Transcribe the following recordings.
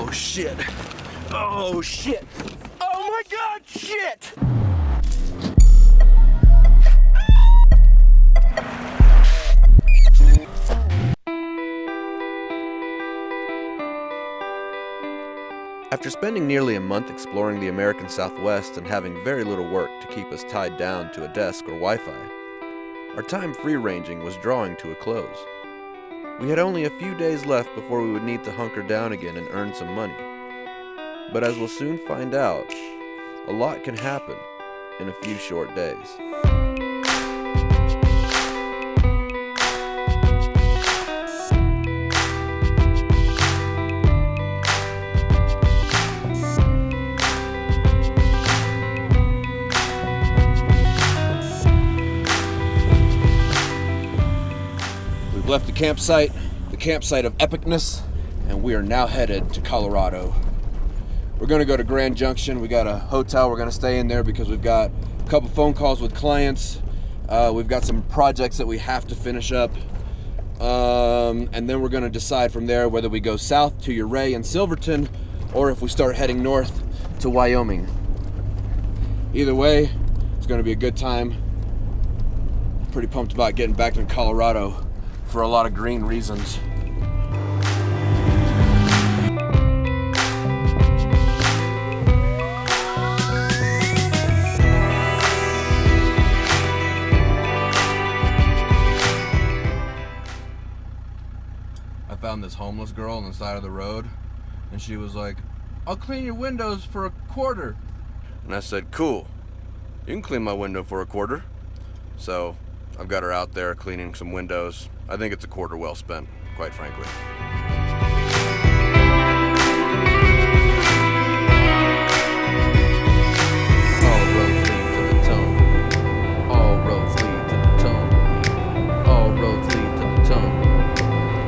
Oh shit. Oh shit. Oh my god, shit! After spending nearly a month exploring the American Southwest and having very little work to keep us tied down to a desk or Wi-Fi, our time free-ranging was drawing to a close. We had only a few days left before we would need to hunker down again and earn some money. But as we'll soon find out, a lot can happen in a few short days. We've left the campsite of epicness, and we are now headed to Colorado. We're going to go to Grand Junction. We got a hotel we're going to stay in there because we've got a couple phone calls with clients. We've got some projects that we have to finish up. And then we're going to decide from there whether we go south to Ouray and Silverton or if we start heading north to Wyoming. Either way, it's going to be a good time. Pretty pumped about getting back to Colorado for a lot of green reasons. I found this homeless girl on the side of the road, and she was like, "I'll clean your windows for $0.25." And I said, "Cool, you can clean my window for $0.25. So I've got her out there cleaning some windows. I think it's $0.25 well spent, quite frankly. All roads lead to the tone. All roads lead to the tone. All roads lead to the tone.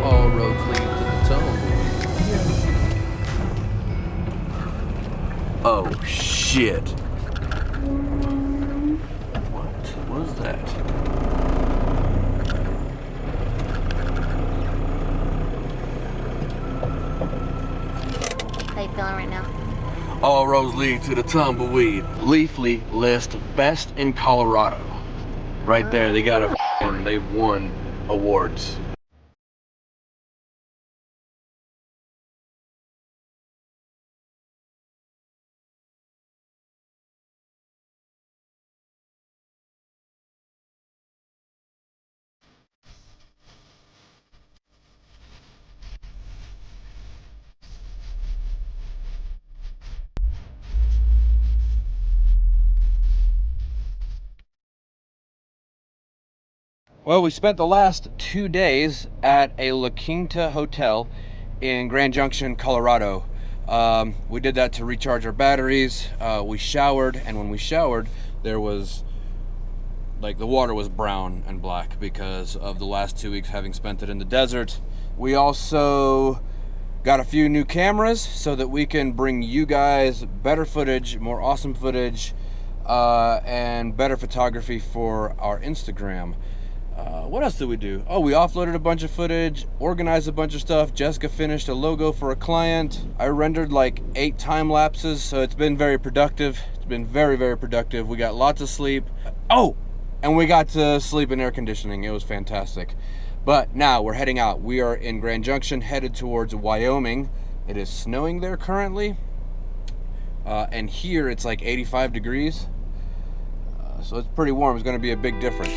All roads lead to the tone. Oh shit. What was that? How you feeling right now? All roads lead to the tumbleweed. Leafly list best in Colorado. Right there, they got they've won awards. Well, we spent the last 2 days at a La Quinta hotel in Grand Junction, Colorado. We did that to recharge our batteries. We showered, and when we showered, there was, like, the water was brown and black because of the last 2 weeks having spent it in the desert. We also got a few new cameras so that we can bring you guys better footage, more awesome footage, and better photography for our Instagram. What else did we do? Oh, we offloaded a bunch of footage, organized a bunch of stuff. Jessica finished a logo for a client. I rendered like 8 time lapses, so it's been very productive. It's been very, very productive. We got lots of sleep. Oh, and we got to sleep in air conditioning. It was fantastic. But now we're heading out. We are in Grand Junction, headed towards Wyoming. It is snowing there currently. And here it's like 85 degrees. So it's pretty warm. It's going to be a big difference.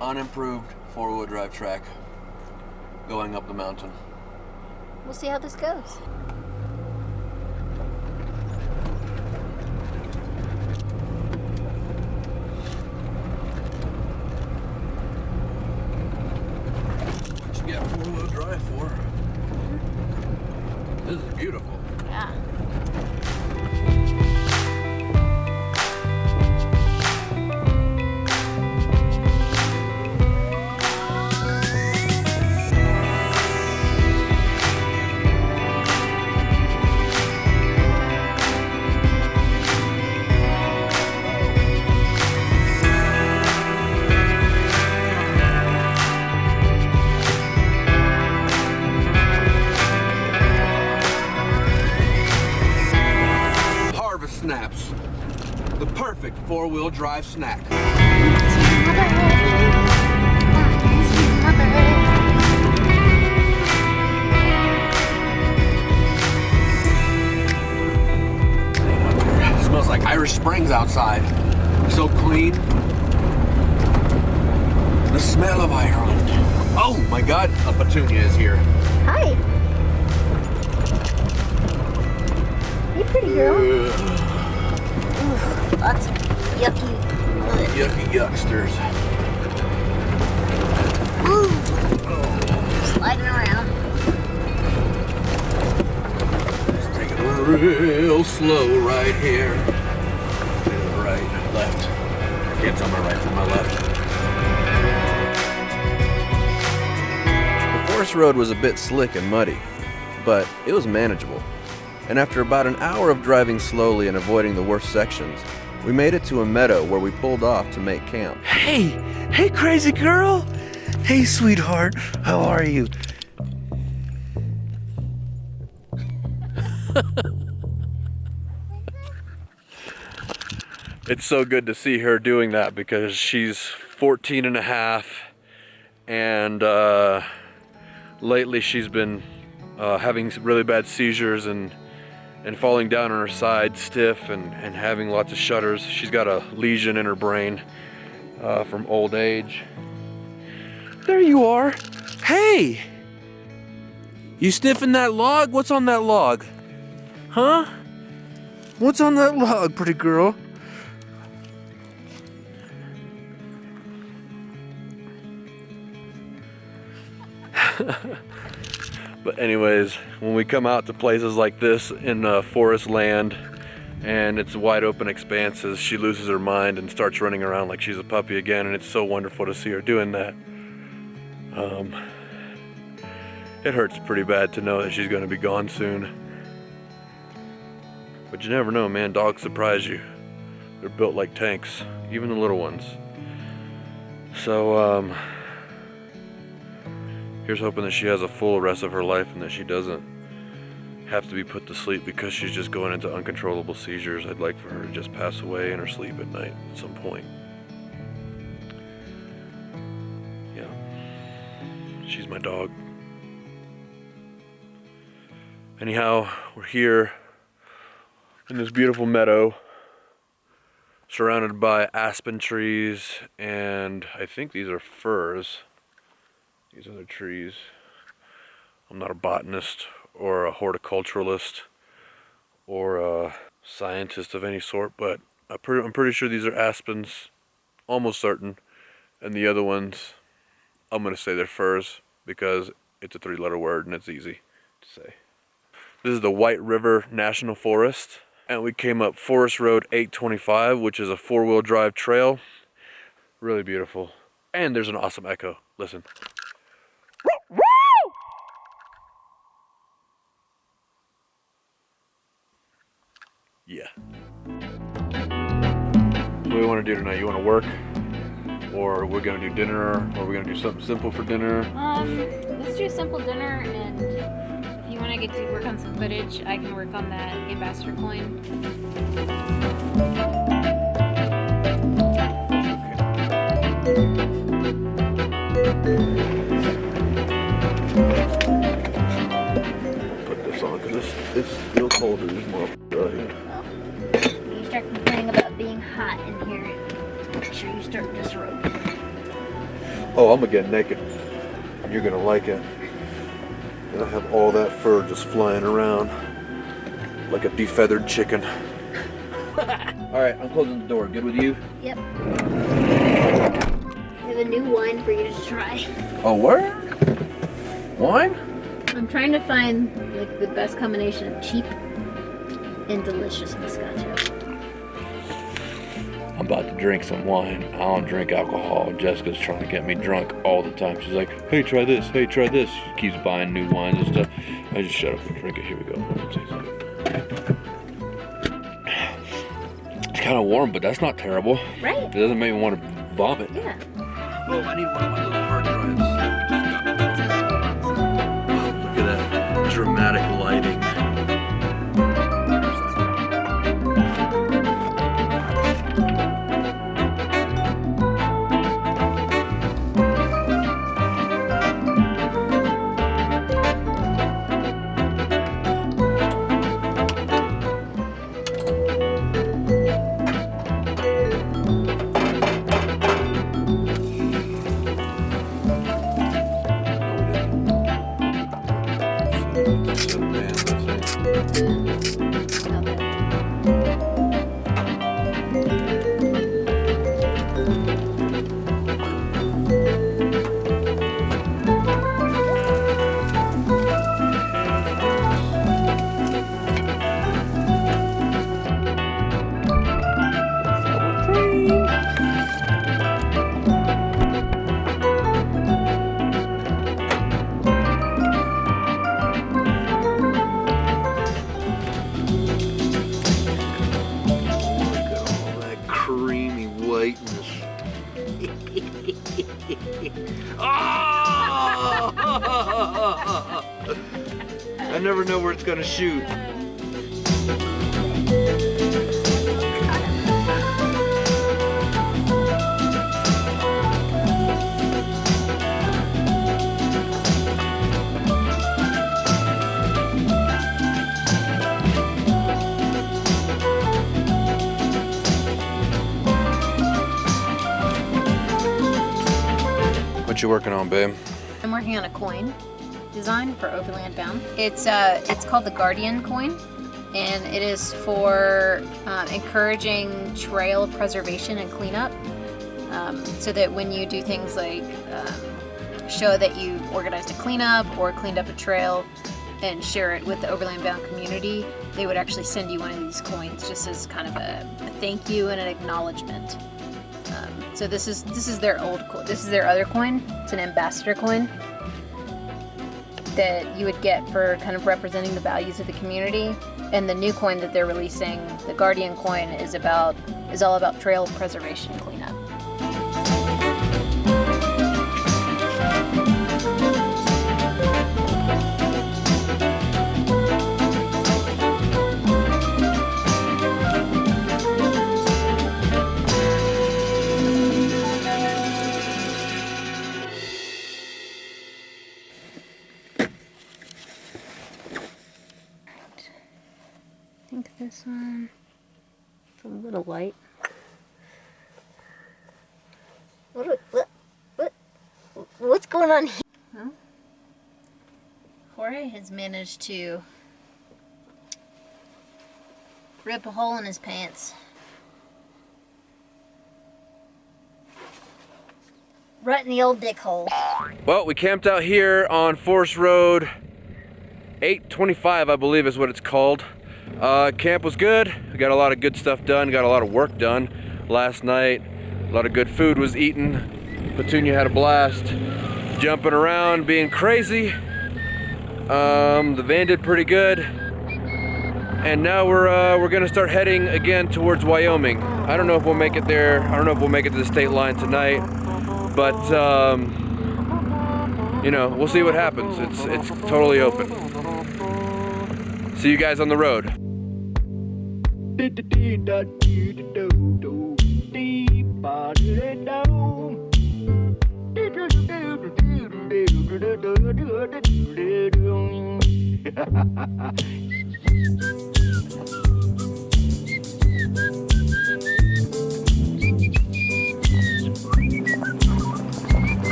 Unimproved 4-wheel drive track going up the mountain. We'll see how this goes. What you got 4-wheel drive for? This is beautiful. Yeah. four-wheel drive snack. It smells like Irish Springs outside. So clean. The smell of Ireland. Oh my God, a Petunya is here. Hi. Hey, pretty girl. Ooh, lots of yucky mud. Yucky yucksters. Ooh. Sliding around. Just take it real slow right here. Right, left. Can't tell my right from my left. The forest road was a bit slick and muddy, but it was manageable. And after about an hour of driving slowly and avoiding the worst sections, we made it to a meadow where we pulled off to make camp. Hey, crazy girl. Hey, sweetheart, how are you? It's so good to see her doing that because she's 14 and a half, and lately she's been having really bad seizures and falling down on her side stiff and having lots of shudders. She's got a lesion in her brain from old age. There you are. Hey! You sniffing that log? What's on that log? Huh? What's on that log, pretty girl? But anyways, when we come out to places like this in forest land and it's wide open expanses, she loses her mind and starts running around like she's a puppy again, and it's so wonderful to see her doing that. It hurts pretty bad to know that she's going to be gone soon. But you never know, man. Dogs surprise you. They're built like tanks, even the little ones. So, here's hoping that she has a full rest of her life and that she doesn't have to be put to sleep because she's just going into uncontrollable seizures. I'd like for her to just pass away in her sleep at night at some point. Yeah. She's my dog. Anyhow, we're here in this beautiful meadow surrounded by aspen trees, and I think these are firs. These are the trees. I'm not a botanist or a horticulturalist or a scientist of any sort, but I'm pretty sure these are aspens, almost certain. And the other ones, I'm going to say they're firs because it's a three-letter word and it's easy to say. This is the White River National Forest, and we came up Forest Road 825, which is a four-wheel drive trail. Really beautiful. And there's an awesome echo. Listen. Yeah. What do we want to do tonight? You want to work? Or we're going to do dinner? Or we're going to do something simple for dinner? Let's do a simple dinner, and if you want to get to work on some footage, I can work on that ambassador coin. Put this on because it's still colder. This motherfucker out here. You start complaining about being hot in here. Make sure you start this rope. Oh, I'm gonna get naked. You're gonna like it. And I have all that fur just flying around like a defeathered chicken. Alright, I'm closing the door. Good with you? Yep. I have a new wine for you to try. Oh, where? Wine? I'm trying to find like the best combination of cheap and delicious Moscato. I'm about to drink some wine. I don't drink alcohol. Jessica's trying to get me drunk all the time. She's like, hey, try this. Hey, try this. She keeps buying new wines and stuff. I just shut up and drink it. Here we go. It's kind of warm, but that's not terrible. Right? It doesn't make me want to vomit. Yeah. Oh, I need one of my little hard drives. Oh, look at that dramatic lighting. So, man, let's see. Creamy whiteness. Oh! I never know where it's gonna shoot. What you working on, babe? I'm working on a coin design for Overland Bound. It's called the Guardian coin, and it is for encouraging trail preservation and cleanup, so that when you do things like show that you've organized a cleanup or cleaned up a trail and share it with the Overland Bound community, they would actually send you one of these coins just as kind of a thank you and an acknowledgement. So this is their old coin. This is their other coin. It's an ambassador coin that you would get for kind of representing the values of the community. And the new coin that they're releasing, the Guardian coin, is all about trail preservation and cleanup. I think this one is a little light. What's going on here? Well, Jorge has managed to rip a hole in his pants. Right in the old dick hole. Well, we camped out here on Forest Road 825, I believe is what it's called. Camp was good. We got a lot of good stuff done, got a lot of work done last night. A lot of good food was eaten. Petunya had a blast jumping around, being crazy. The van did pretty good. And now we're gonna start heading again towards Wyoming. I don't know if we'll make it there. I don't know if we'll make it to the state line tonight, but you know, we'll see what happens. It's totally open. See you guys on the road.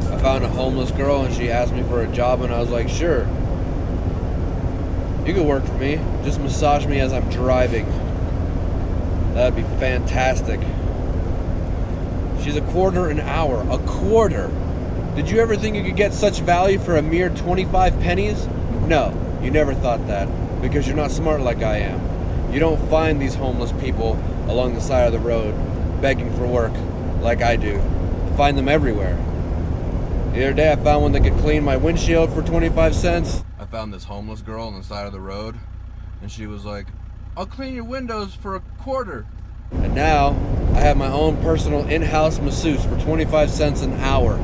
I found a homeless girl and she asked me for a job and I was like, sure. You could work for me. Just massage me as I'm driving. That'd be fantastic. She's $1/4 an hour. $1/4. Did you ever think you could get such value for a mere 25 pennies? No, you never thought that, because you're not smart like I am. You don't find these homeless people along the side of the road begging for work like I do. You find them everywhere. The other day I found one that could clean my windshield for 25 cents. I found this homeless girl on the side of the road and she was like, I'll clean your windows for $1/4. And now I have my own personal in-house masseuse for 25 cents an hour.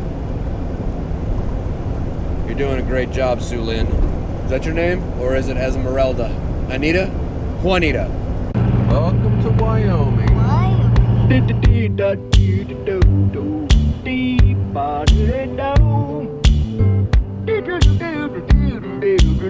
You're doing a great job, Sue Lynn. Is that your name? Or is it Esmeralda? Anita? Juanita. Welcome to Wyoming. Wyoming.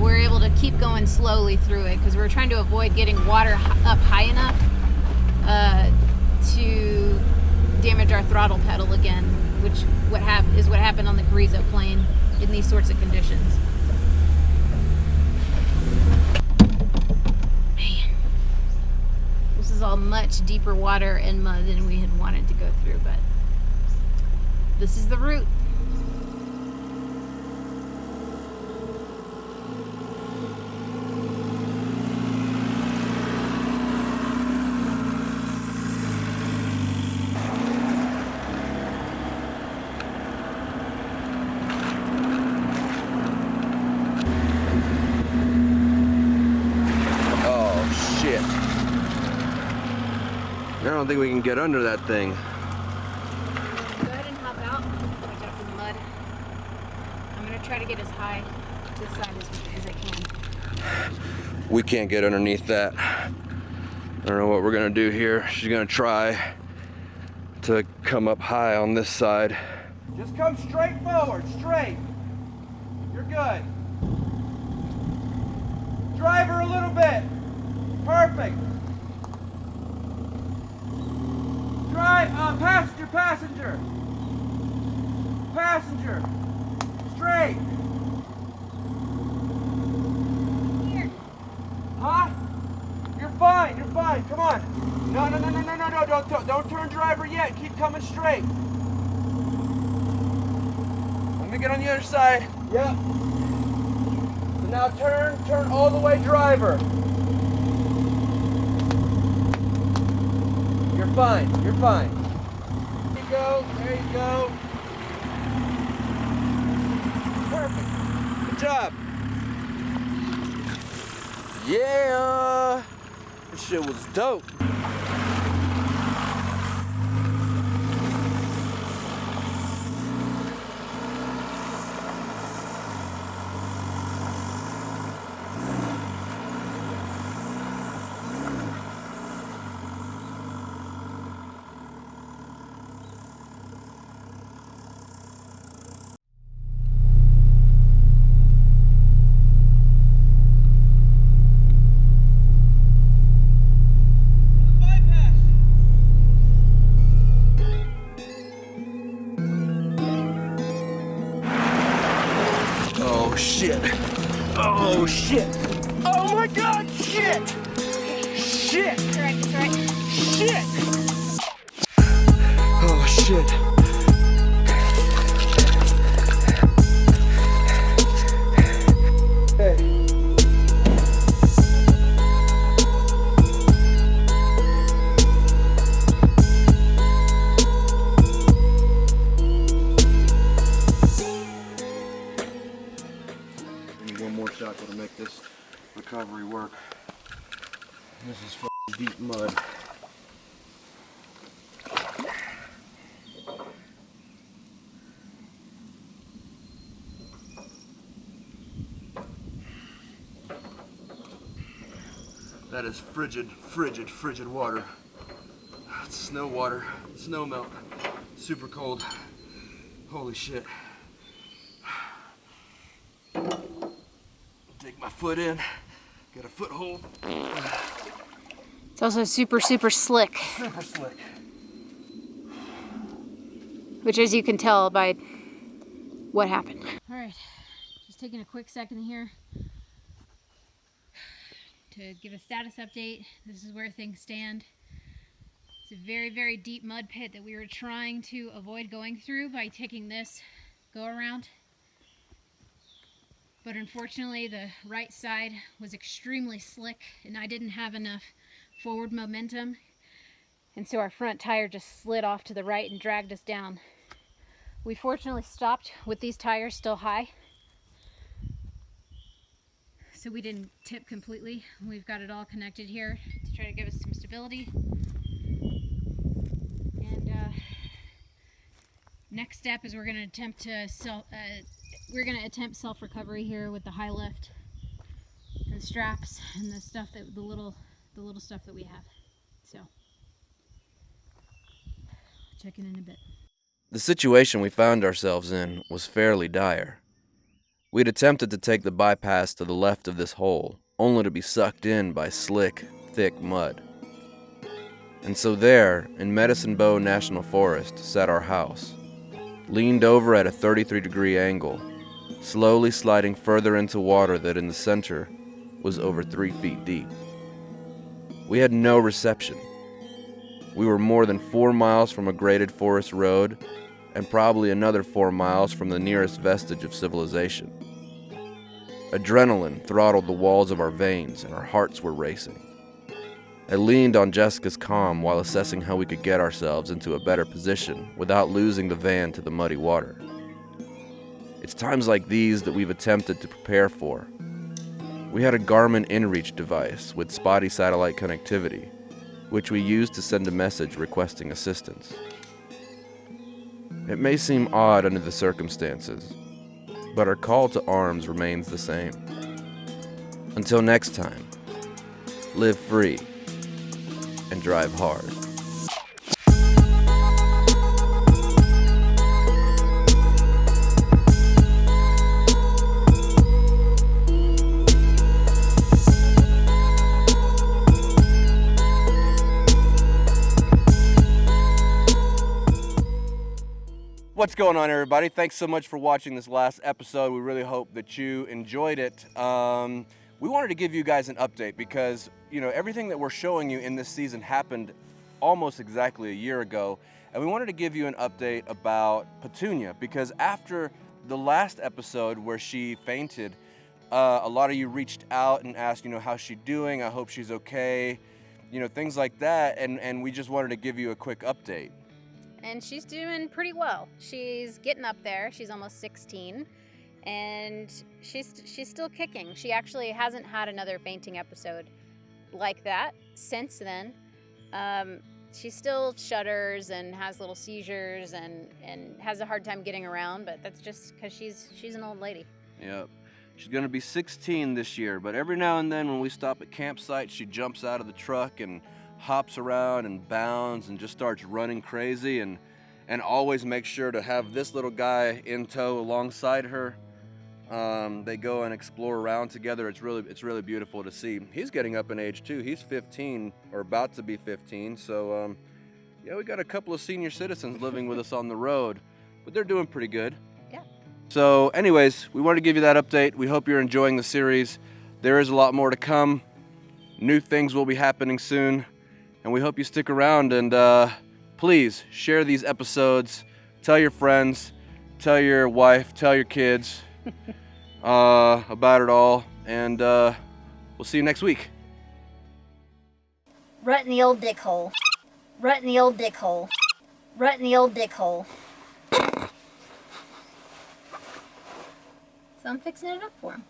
we're able to keep going slowly through it because we're trying to avoid getting water up high enough to damage our throttle pedal again, which is what happened on the Carrizo plane in these sorts of conditions. Man, this is all much deeper water and mud than we had wanted to go through, but this is the route. I don't think we can get under that thing. Go ahead and hop out. Watch out for the mud. I'm gonna try to get as high this side as I can. We can't get underneath that. I don't know what we're gonna do here. She's gonna try to come up high on this side. Just come straight forward, straight. You're good. Drive her a little bit. Perfect. Drive, passenger. Passenger. Straight. Here. Huh? You're fine, come on. No, don't turn driver yet, keep coming straight. Let me get on the other side. Yep. So now turn all the way driver. You're fine. There you go. Perfect. Good job. Yeah. This shit was dope. Oh shit! Oh my god! Shit! It's alright. Shit! Oh shit! Hey. One more shot to make this recovery work. This is f***ing deep mud. That is frigid water. It's snow water, snow melt, super cold. Holy shit. Take my foot in, get a foothold. It's also super slick. Super slick. Which, as you can tell by what happened. All right, just taking a quick second here to give a status update. This is where things stand. It's a very deep mud pit that we were trying to avoid going through by taking this go around. But unfortunately, the right side was extremely slick and I didn't have enough forward momentum. And so our front tire just slid off to the right and dragged us down. We fortunately stopped with these tires still high, so we didn't tip completely. We've got it all connected here to try to give us some stability. And next step is we're going to attempt self-recovery here with the high lift and the straps and the stuff that the little stuff that we have. So check in a bit. The situation we found ourselves in was fairly dire. We'd attempted to take the bypass to the left of this hole, only to be sucked in by slick, thick mud. And so there, in Medicine Bow National Forest, sat our house, leaned over at a 33-degree angle, slowly sliding further into water that in the center was over 3 feet deep. We had no reception. We were more than 4 miles from a graded forest road, and probably another 4 miles from the nearest vestige of civilization. Adrenaline throttled the walls of our veins, and our hearts were racing. I leaned on Jessica's comm while assessing how we could get ourselves into a better position without losing the van to the muddy water. It's times like these that we've attempted to prepare for. We had a Garmin InReach device with spotty satellite connectivity, which we used to send a message requesting assistance. It may seem odd under the circumstances, but our call to arms remains the same. Until next time, live free and drive hard. What's going on, everybody? Thanks so much for watching this last episode. We really hope that you enjoyed it. We wanted to give you guys an update because, everything that we're showing you in this season happened almost exactly a year ago. And we wanted to give you an update about Petunya because after the last episode where she fainted, a lot of you reached out and asked, how's she doing? I hope she's okay. Things like that. And we just wanted to give you a quick update. And she's doing pretty well. She's getting up there. She's almost 16, and she's still kicking. She actually hasn't had another fainting episode like that since then. She still shudders and has little seizures and has a hard time getting around, but that's just because she's an old lady. Yep. She's going to be 16 this year, but every now and then when we stop at campsites, she jumps out of the truck and hops around and bounds and just starts running crazy and always makes sure to have this little guy in tow alongside her. They go and explore around together. It's really beautiful to see. He's getting up in age too. He's 15 or about to be 15. So yeah, we got a couple of senior citizens living with us on the road, but they're doing pretty good. Yeah. So anyways, we wanted to give you that update. We hope you're enjoying the series. There is a lot more to come. New things will be happening soon. And we hope you stick around and please share these episodes. Tell your friends, tell your wife, tell your kids about it all. And we'll see you next week. Rut in the old dick hole. Rut in the old dick hole. Rut in the old dick hole. So I'm fixing it up for him.